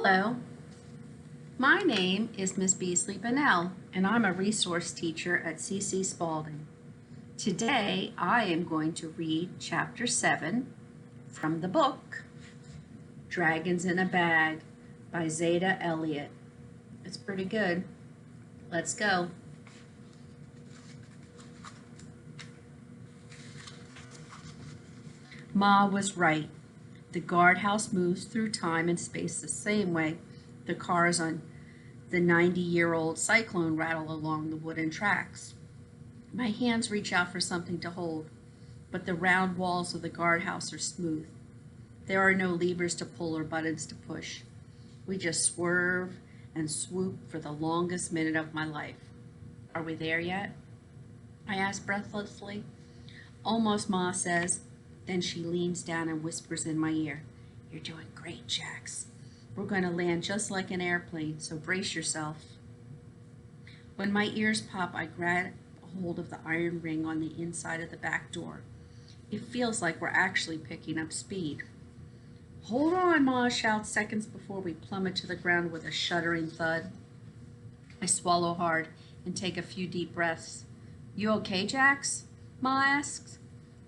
Hello, my name is Miss Beasley Bunnell, and I'm a resource teacher at C.C. Spalding. Today, I am going to read Chapter 7 from the book, Dragons in a Bag by Zetta, Elliott. It's pretty good. Let's go. Ma was right. The guardhouse moves through time and space the same way the cars on the 90-year-old Cyclone rattle along the wooden tracks. My hands reach out for something to hold, but the round walls of the guardhouse are smooth. There are no levers to pull or buttons to push. We just swerve and swoop for the longest minute of my life. Are we there yet? I ask breathlessly. Almost, Ma says. Then she leans down and whispers in my ear, "You're doing great, Jax. We're going to land just like an airplane, so brace yourself." When my ears pop, I grab a hold of the iron ring on the inside of the back door. It feels like we're actually picking up speed. "Hold on," Ma shouts seconds before we plummet to the ground with a shuddering thud. I swallow hard and take a few deep breaths. "You okay, Jax?" Ma asks.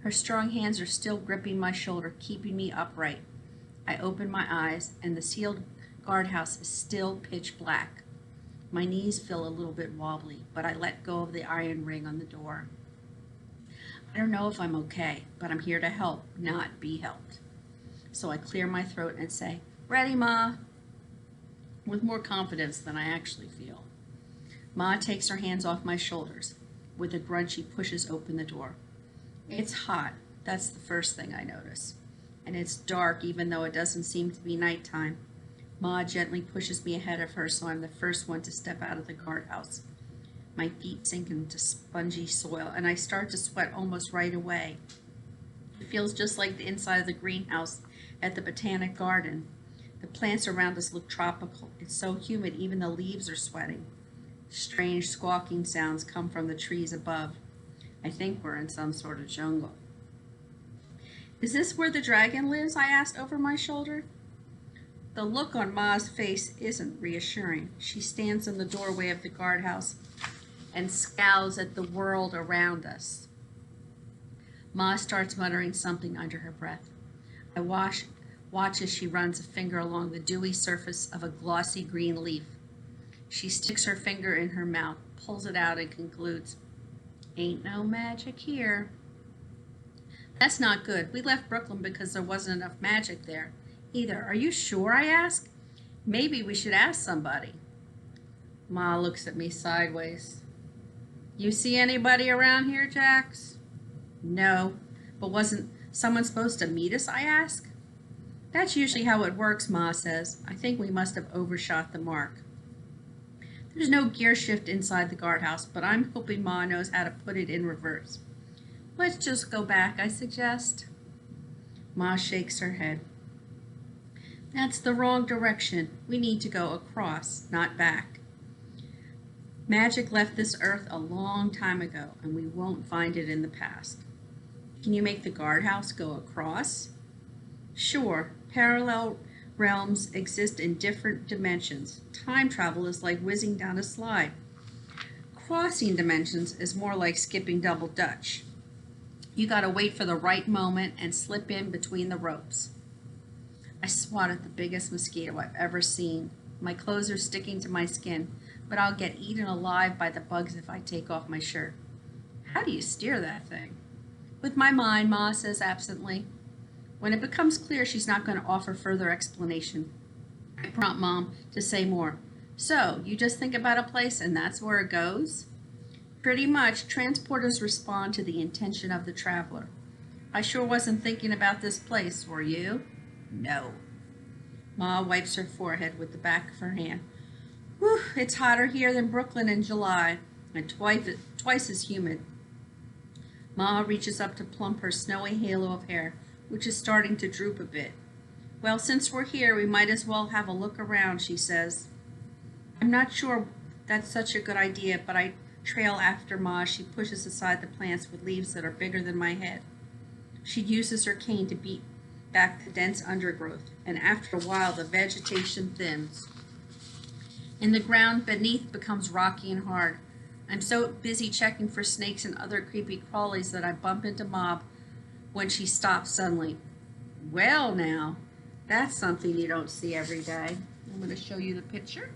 Her strong hands are still gripping my shoulder, keeping me upright. I open my eyes, and the sealed guardhouse is still pitch black. My knees feel a little bit wobbly, but I let go of the iron ring on the door. I don't know if I'm okay, but I'm here to help, not be helped. So I clear my throat and say, "Ready, Ma?" with more confidence than I actually feel. Ma takes her hands off my shoulders. With a grunt, she pushes open the door. It's hot. That's the first thing I notice. And it's dark even though it doesn't seem to be nighttime. Ma gently pushes me ahead of her so I'm the first one to step out of the guardhouse. My feet sink into spongy soil and I start to sweat almost right away. It feels just like the inside of the greenhouse at the Botanic Garden. The plants around us look tropical. It's so humid even the leaves are sweating. Strange squawking sounds come from the trees above. I think we're in some sort of jungle. "Is this where the dragon lives?" I asked over my shoulder. The look on Ma's face isn't reassuring. She stands in the doorway of the guardhouse and scowls at the world around us. Ma starts muttering something under her breath. I watch as she runs a finger along the dewy surface of a glossy green leaf. She sticks her finger in her mouth, pulls it out, and concludes, "Ain't no magic here." That's not good. We left Brooklyn because there wasn't enough magic there. Either. Are you sure? I ask. Maybe we should ask somebody. Ma looks at me sideways. "You see anybody around here, Jax?" "No. But wasn't someone supposed to meet us?" I ask. "That's usually how it works," Ma says. "I think we must have overshot the mark." There's no gear shift inside the guardhouse, but I'm hoping Ma knows how to put it in reverse. "Let's just go back," I suggest. Ma shakes her head. "That's the wrong direction. We need to go across, not back. Magic left this earth a long time ago, and we won't find it in the past." "Can you make the guardhouse go across?" "Sure. Parallel realms exist in different dimensions. Time travel is like whizzing down a slide. Crossing dimensions is more like skipping double dutch. You gotta wait for the right moment and slip in between the ropes." I swat at the biggest mosquito I've ever seen. My clothes are sticking to my skin, but I'll get eaten alive by the bugs if I take off my shirt. "How do you steer that thing?" "With my mind," Ma says absently. When it becomes clear she's not going to offer further explanation, I prompt Mom to say more. "So, you just think about a place and that's where it goes?" "Pretty much. Transporters respond to the intention of the traveler. I sure wasn't thinking about this place, were you?" "No." Ma wipes her forehead with the back of her hand. "Whew, it's hotter here than Brooklyn in July, and twice as humid." Ma reaches up to plump her snowy halo of hair, which is starting to droop a bit. "Well, since we're here, we might as well have a look around," she says. I'm not sure that's such a good idea, but I trail after Ma as she pushes aside the plants with leaves that are bigger than my head. She uses her cane to beat back the dense undergrowth, and after a while the vegetation thins, and the ground beneath becomes rocky and hard. I'm so busy checking for snakes and other creepy crawlies that I bump into Mob when she stops suddenly. Well now, that's something you don't see every day. I'm going to show you the picture.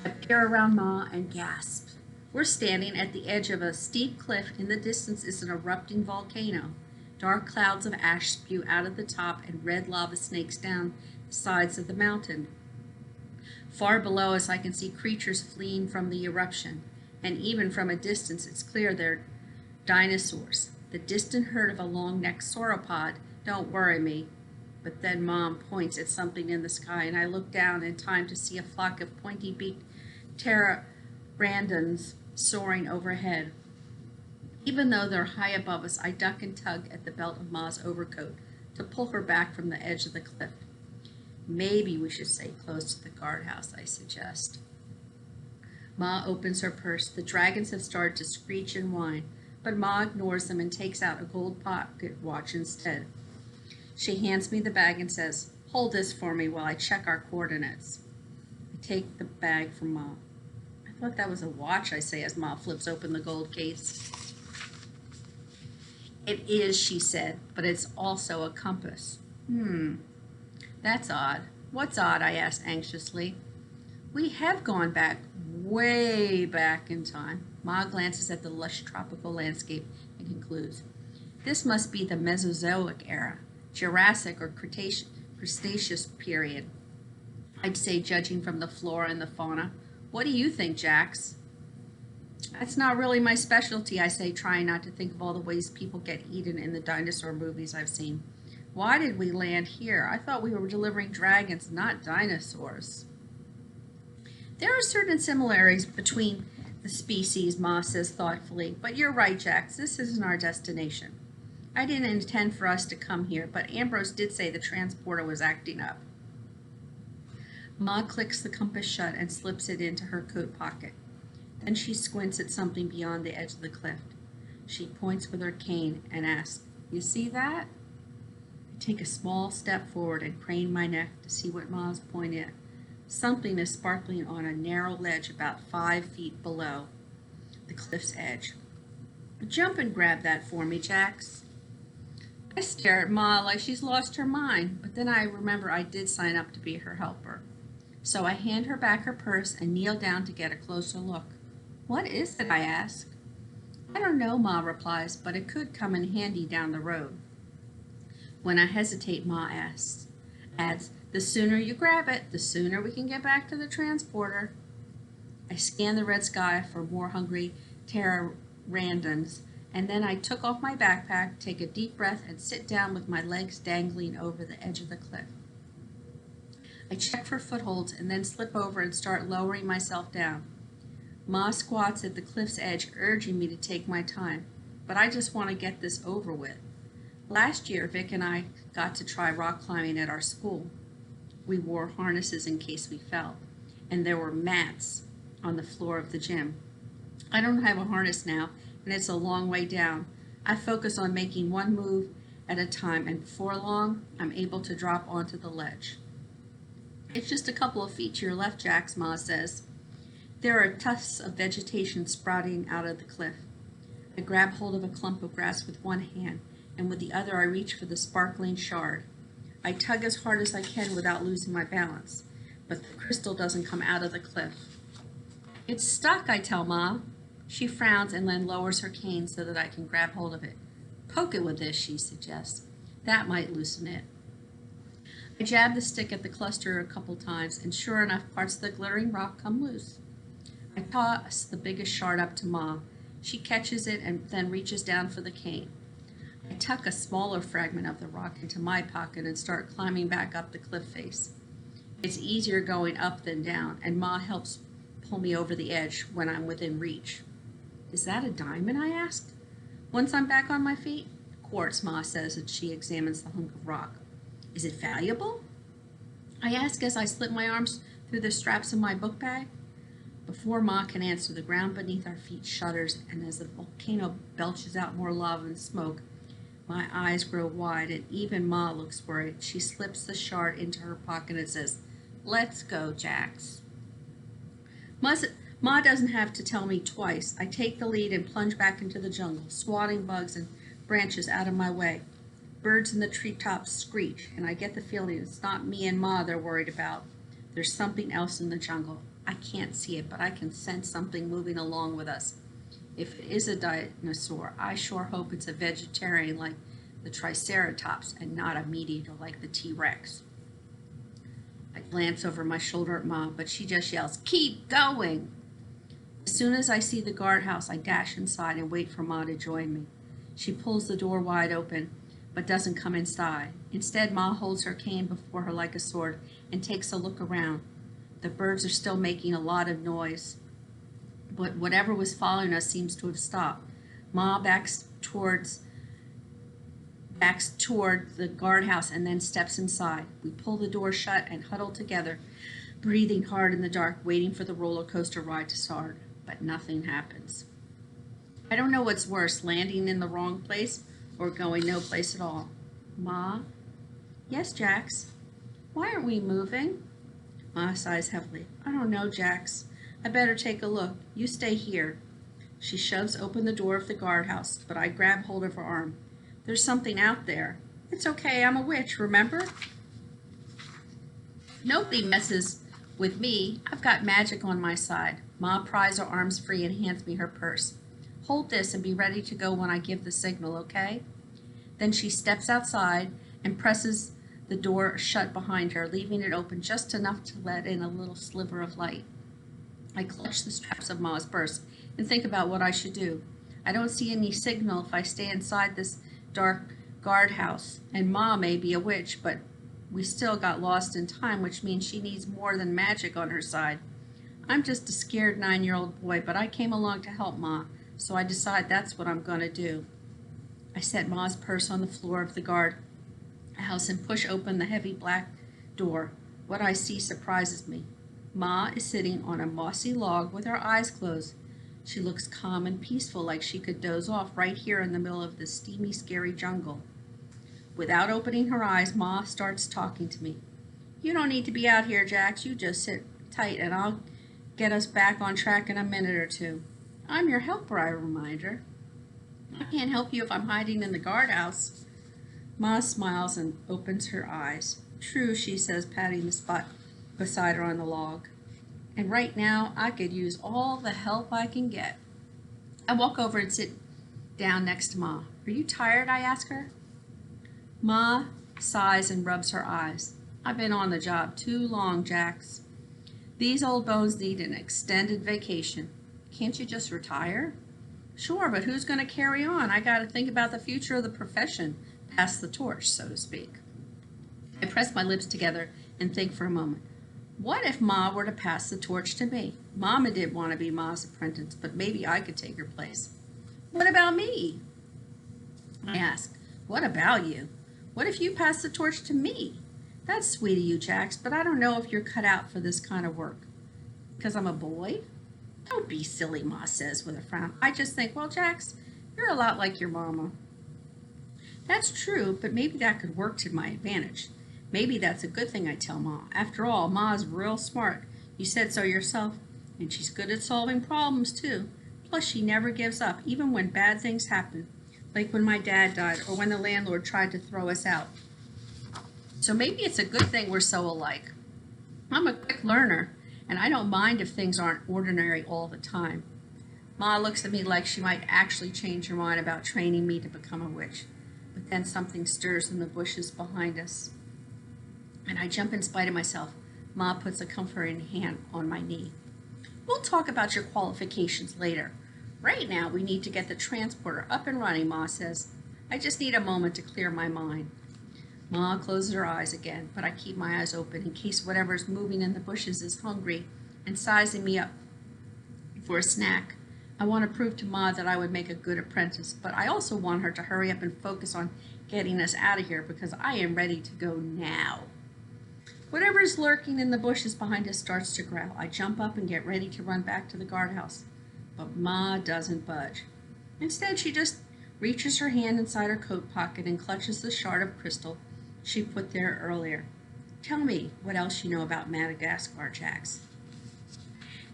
I peer around Ma and gasp. We're standing at the edge of a steep cliff. In the distance is an erupting volcano. Dark clouds of ash spew out of the top and red lava snakes down the sides of the mountain. Far below us I can see creatures fleeing from the eruption, and even from a distance it's clear they're dinosaurs. The distant herd of a long-necked sauropod don't worry me. But then Mom points at something in the sky, and I look down in time to see a flock of pointy-beaked pteranodons soaring overhead. Even though they're high above us, I duck and tug at the belt of Ma's overcoat to pull her back from the edge of the cliff. Maybe we should stay close to the guardhouse, I suggest. Ma opens her purse. The dragons have started to screech and whine, but Ma ignores them and takes out a gold pocket watch instead. She hands me the bag and says, "Hold this for me while I check our coordinates." I take the bag from Ma. "I thought that was a watch," I say as Ma flips open the gold case. "It is," she said, "but it's also a compass." That's odd." "What's odd?" I asked anxiously. "We have gone back, way back in time." Ma glances at the lush tropical landscape and concludes, "This must be the Mesozoic era, Jurassic or Cretaceous period, I'd say, judging from the flora and the fauna. What do you think, Jax?" "That's not really my specialty," I say, trying not to think of all the ways people get eaten in the dinosaur movies I've seen. Why did we land here? I thought we were delivering dragons, not dinosaurs. "There are certain similarities between the species," Ma says thoughtfully, "but you're right, Jax, this isn't our destination. I didn't intend for us to come here, but Ambrose did say the transporter was acting up." Ma clicks the compass shut and slips it into her coat pocket. Then she squints at something beyond the edge of the cliff. She points with her cane and asks, "You see that?" I take a small step forward and crane my neck to see what Ma's pointing at. Something is sparkling on a narrow ledge about 5 feet below the cliff's edge. "Jump and grab that for me, Jax." I stare at Ma like she's lost her mind, but then I remember I did sign up to be her helper. So I hand her back her purse and kneel down to get a closer look. "What is it?" I ask. "I don't know," Ma replies, "but it could come in handy down the road." When I hesitate, Ma adds, "The sooner you grab it, the sooner we can get back to the transporter." I scan the red sky for more hungry pteranodons, and then I took off my backpack, take a deep breath, and sit down with my legs dangling over the edge of the cliff. I check for footholds and then slip over and start lowering myself down. Ma squats at the cliff's edge, urging me to take my time, but I just want to get this over with. Last year, Vic and I got to try rock climbing at our school. We wore harnesses in case we fell, and there were mats on the floor of the gym. I don't have a harness now, and it's a long way down. I focus on making one move at a time, and before long, I'm able to drop onto the ledge. "It's just a couple of feet to your left, Jax," Ma says. There are tufts of vegetation sprouting out of the cliff. I grab hold of a clump of grass with one hand, and with the other I reach for the sparkling shard. I tug as hard as I can without losing my balance, but the crystal doesn't come out of the cliff. "It's stuck," I tell Ma. She frowns and then lowers her cane so that I can grab hold of it. "Poke it with this," she suggests. "That might loosen it." I jab the stick at the cluster a couple times, and sure enough, parts of the glittering rock come loose. I toss the biggest shard up to Ma. She catches it and then reaches down for the cane. I tuck a smaller fragment of the rock into my pocket and start climbing back up the cliff face. It's easier going up than down, and Ma helps pull me over the edge when I'm within reach. "Is that a diamond?" I ask. Once I'm back on my feet, "Quartz," Ma says as she examines the hunk of rock. "Is it valuable?" I ask as I slip my arms through the straps of my book bag. Before Ma can answer, the ground beneath our feet shudders, and as the volcano belches out more lava and smoke, My eyes grow wide, and even Ma looks worried. She slips the shard into her pocket and says, "Let's go, Jax." Ma doesn't have to tell me twice. I take the lead and plunge back into the jungle, swatting bugs and branches out of my way. Birds in the treetops screech, and I get the feeling it's not me and Ma they're worried about. There's something else in the jungle. I can't see it, but I can sense something moving along with us. If it is a dinosaur, I sure hope it's a vegetarian like the Triceratops and not a meat eater like the T-Rex. I glance over my shoulder at Ma, but she just yells, "Keep going!" As soon as I see the guardhouse, I dash inside and wait for Ma to join me. She pulls the door wide open, but doesn't come inside. Instead, Ma holds her cane before her like a sword and takes a look around. The birds are still making a lot of noise, but whatever was following us seems to have stopped. Ma backs toward the guardhouse and then steps inside. We pull the door shut and huddle together, breathing hard in the dark, waiting for the roller coaster ride to start. But nothing happens. I don't know what's worse, landing in the wrong place or going no place at all. Ma? Yes, Jax? Why aren't we moving? Ma sighs heavily. I don't know, Jax. I better take a look. You stay here. She shoves open the door of the guardhouse, but I grab hold of her arm. There's something out there. It's okay, I'm a witch, remember? Nobody messes with me. I've got magic on my side. Ma pries her arms free and hands me her purse. Hold this and be ready to go when I give the signal, okay? Then she steps outside and presses the door shut behind her, leaving it open just enough to let in a little sliver of light. I clutch the straps of Ma's purse and think about what I should do. I don't see any signal if I stay inside this dark guardhouse, and Ma may be a witch, but we still got lost in time, which means she needs more than magic on her side. I'm just a scared 9-year-old boy, but I came along to help Ma, so I decide that's what I'm going to do. I set Ma's purse on the floor of the guardhouse and push open the heavy black door. What I see surprises me. Ma is sitting on a mossy log with her eyes closed. She looks calm and peaceful, like she could doze off right here in the middle of this steamy, scary jungle. Without opening her eyes, Ma starts talking to me. You don't need to be out here, Jax. You just sit tight and I'll get us back on track in a minute or two. I'm your helper, I remind her. I can't help you if I'm hiding in the guardhouse. Ma smiles and opens her eyes. True, she says, patting the spot beside her on the log. And right now, I could use all the help I can get. I walk over and sit down next to Ma. Are you tired? I ask her. Ma sighs and rubs her eyes. I've been on the job too long, Jax. These old bones need an extended vacation. Can't you just retire? Sure, but who's going to carry on? I got to think about the future of the profession. Pass the torch, so to speak. I press my lips together and think for a moment. What if Ma were to pass the torch to me? Mama did want to be Ma's apprentice, but maybe I could take her place. What about me? I ask. What about you? What if you pass the torch to me? That's sweet of you, Jax, but I don't know if you're cut out for this kind of work. Because I'm a boy? Don't be silly, Ma says with a frown. I just think, well, Jax, you're a lot like your mama. That's true, but maybe that could work to my advantage. Maybe that's a good thing, I tell Ma. After all, Ma's real smart. You said so yourself. And she's good at solving problems, too. Plus, she never gives up, even when bad things happen. Like when my dad died or when the landlord tried to throw us out. So maybe it's a good thing we're so alike. I'm a quick learner, and I don't mind if things aren't ordinary all the time. Ma looks at me like she might actually change her mind about training me to become a witch. But then something stirs in the bushes behind us, and I jump in spite of myself. Ma puts a comforting hand on my knee. We'll talk about your qualifications later. Right now, we need to get the transporter up and running, Ma says. I just need a moment to clear my mind. Ma closes her eyes again, but I keep my eyes open in case whatever's moving in the bushes is hungry and sizing me up for a snack. I want to prove to Ma that I would make a good apprentice, but I also want her to hurry up and focus on getting us out of here because I am ready to go now. Whatever is lurking in the bushes behind us starts to growl. I jump up and get ready to run back to the guardhouse, but Ma doesn't budge. Instead, she just reaches her hand inside her coat pocket and clutches the shard of crystal she put there earlier. Tell me what else you know about Madagascar, Jax.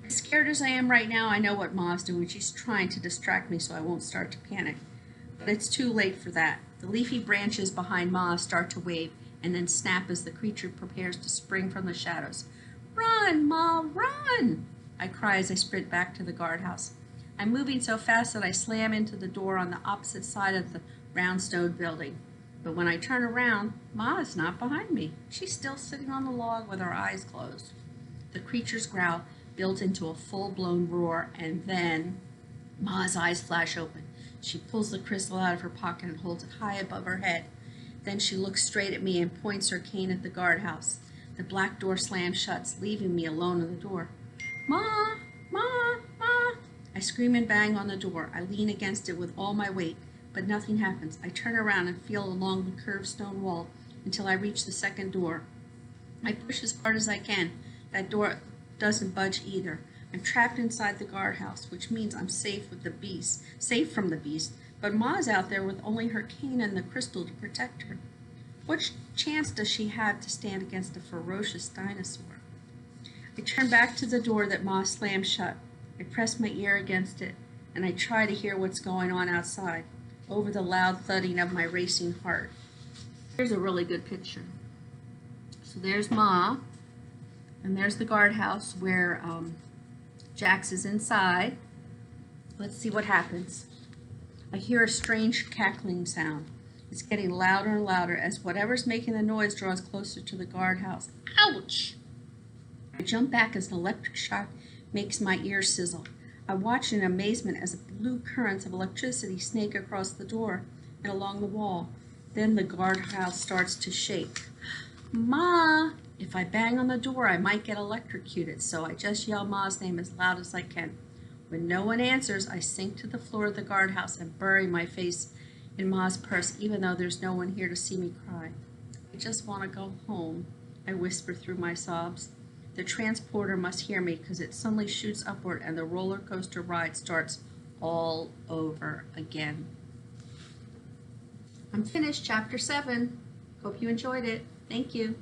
As scared as I am right now, I know what Ma's doing. She's trying to distract me so I won't start to panic. But it's too late for that. The leafy branches behind Ma start to wave and then snap as the creature prepares to spring from the shadows. Run, Ma, run! I cry as I sprint back to the guardhouse. I'm moving so fast that I slam into the door on the opposite side of the round stone building. But when I turn around, Ma is not behind me. She's still sitting on the log with her eyes closed. The creature's growl builds into a full-blown roar, and then Ma's eyes flash open. She pulls the crystal out of her pocket and holds it high above her head. Then she looks straight at me and points her cane at the guardhouse. The black door slams shut, leaving me alone in the door. Ma! Ma! Ma! I scream and bang on the door. I lean against it with all my weight, but nothing happens. I turn around and feel along the curved stone wall until I reach the second door. I push as hard as I can. That door doesn't budge either. I'm trapped inside the guardhouse, which means I'm safe from the beast, but Ma's out there with only her cane and the crystal to protect her. What chance does she have to stand against a ferocious dinosaur? I turn back to the door that Ma slammed shut. I press my ear against it, and I try to hear what's going on outside, over the loud thudding of my racing heart. Here's a really good picture. So there's Ma, and there's the guardhouse where Jax is inside. Let's see what happens. I hear a strange cackling sound. It's getting louder and louder as whatever's making the noise draws closer to the guardhouse. Ouch! I jump back as an electric shock makes my ears sizzle. I watch in amazement as blue currents of electricity snake across the door and along the wall. Then the guardhouse starts to shake. Ma! If I bang on the door, I might get electrocuted, so I just yell Ma's name as loud as I can. When no one answers, I sink to the floor of the guardhouse and bury my face in Ma's purse, even though there's no one here to see me cry. I just want to go home, I whisper through my sobs. The transporter must hear me because it suddenly shoots upward and the roller coaster ride starts all over again. I'm finished, chapter 7. Hope you enjoyed it. Thank you.